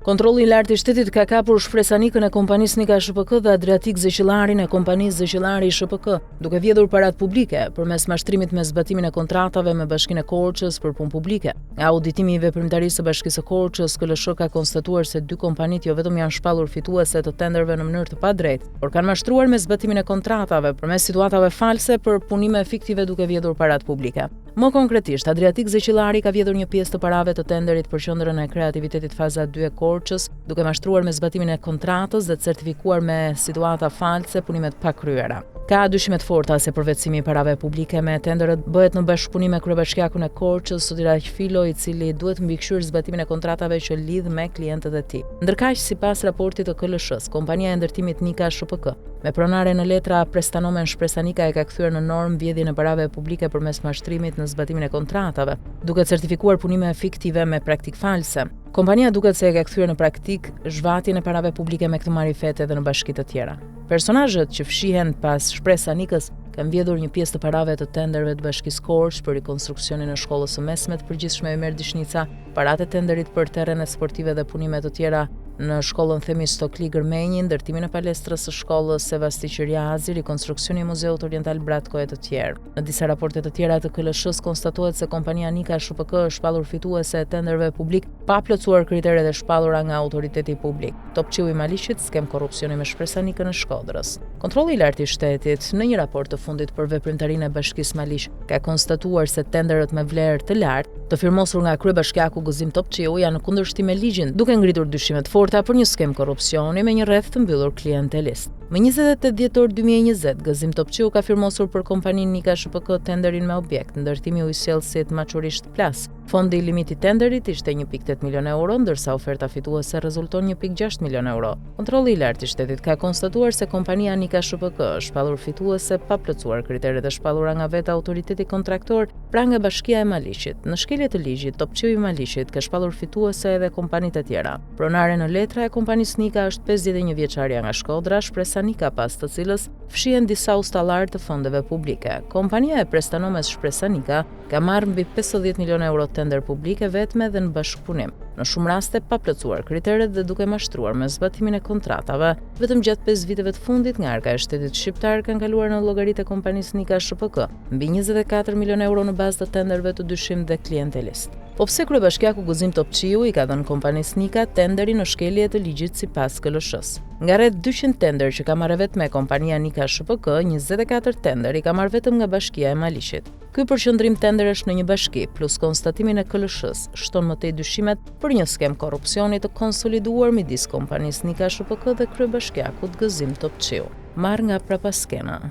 Kontrolli i lartë i shtetit ka kapur shpresanikën e kompanisë Nika SHPK dhe Adriatik Zëqillarin e kompanisë Zëqillari SHPK, duke vjedhur paratë publike përmes mashtrimit me zbatimin e kontratave me Bashkinë e Korçës për punë publike. Nga auditimi i veprimtarisë së Bashkisë së Korçës, KLSH ka konstatuar se dy kompanitë jo vetëm janë shpallur fituese të tenderëve në mënyrë të padrejtë, por kanë mashtruar me zbatimin e kontratave përmes situatave false për punime fiktive duke vjedhur paratë publike. Më konkretisht, Adriatik Zëqillari ka vjedhur një pjesë të parave të tenderit për qendrën e kreativitetit faza 2 e Korçës, duke mashtruar me zbatimin e kontratës dhe certifikuar me situata false punimet pa kryera. Ka dyshime të forta se përvetësimi i parave publike me tenderët bëhet në bashkëpunim me Kryebashkiakun e Korçës, Sotiraq Filo, i cili duhet mbikëqyrë zbatimin e kontratave që lidh me klientët e tij. Ndërkaq, sipas raportit të KLSH-s, kompania e ndërtimit Nika SHPK, me pronare në letra prestanomen Shpresanika e ka kthyer në normë vjedhjen e parave publike përmes mashtrimit në zbatimin e kontratave, duke certifikuar punime fiktive me praktik false. Kompania duket se e ka kthyer në praktik zhvatjen e parave publike me këtë marifet edhe në bashki të tjera. Personazhet që fshihen pas Shpresanikës kanë vjedhur një pjesë të parave të tenderëve të Bashkisë Korçë për rikonstruksionin e shkollës së mesme të përgjithshme Ömer Dishnica, paratë e tenderit për terrene sportive dhe punime të tjera në shkollën Themi Stokli Gërmenji, ndërtimin e palestrës së shkollës Sevasti Qiriazi, rikonstruksioni i Muzeut Oriental Bratko e të tjerë. Në disa raporte të tjera të KLSH-s konstatohet se kompania Nika SHPK është shpallur fituese e tenderëve publik pa plotësuar kriteret e shpallura nga autoriteti publik. Topçiu i Maliqit, skem korrupsioni me Shpresanikën e Shkodrës. Kontrolli i lartë i shtetit në një raport të fundit për veprimtarinë e Bashkisë Maliq ka konstatuar se tenderët me vlerë të lartë të firmosur nga Kryebashkiaku Gëzim Topçiu janë në kundërshtim me ligjin, duke ngritur dyshime të forta për një skem korrupsioni me një rreth të mbyllur klientelist. Më 28 dhjetor 2020, Gëzim Topçiu ka firmosur për kompaninë Nika SHPK tenderin me objekt ndërtimi ujësjellësit Maçurisht Plas. Fondi i limit i tenderit ishte 1.8 milion euro, ndërsa oferta fituese rezulton 1.6 milion euro. Kontrolli i lartë i shtetit ka konstatuar se kompania Nika SHPK është shpallur fituese pa plotësuar kriteret e shpallura nga vetë autoriteti kontraktor, pra nga Bashkia e Maliqit. Në shkelje të ligjit, Topçiu i Maliqit ka shpallur fituese edhe kompanitë e tjera. Pronare në letra e kompanisë Nika është 51 vjeçaria nga Shkodra, Shpresanika, pas të cilës fshihen disa ustallar të fondeve publike. Kompania e prestanomes Shpresanika ka marrë mbi 50 milion euro tender publike vetme dhe në bashkëpunim, në shumë raste pa plotësuar kriteret dhe duke mashtruar me zbatimin e kontratave. Vetëm gjatë 5 viteve të fundit nga arka e shtetit shqiptar kanë kaluar në llogaritë e kompanisë Nika SHPK mbi 24 milion euro në bazë të tenderëve të dyshim dhe klientelist. Po pse Kryebashkiaku Gëzim Topçiu i ka dhënë kompanisë Nika tenderi në shkelje të ligjit sipas KLSH-s? Nga rreth 200 tender që ka marrë vetëm kompania Nika SHPK, 24 tender i ka marrë vetëm nga Bashkia e Maliqit. Ky përqendrim tenderesh në një bashki plus konstatimin e KLSH-s shton më tej dyshimet për një skem korrupsioni të konsoliduar midis kompanisë Nika SHPK dhe Kryebashkiakut Gëzim Topçiu. Marr nga prapaskena.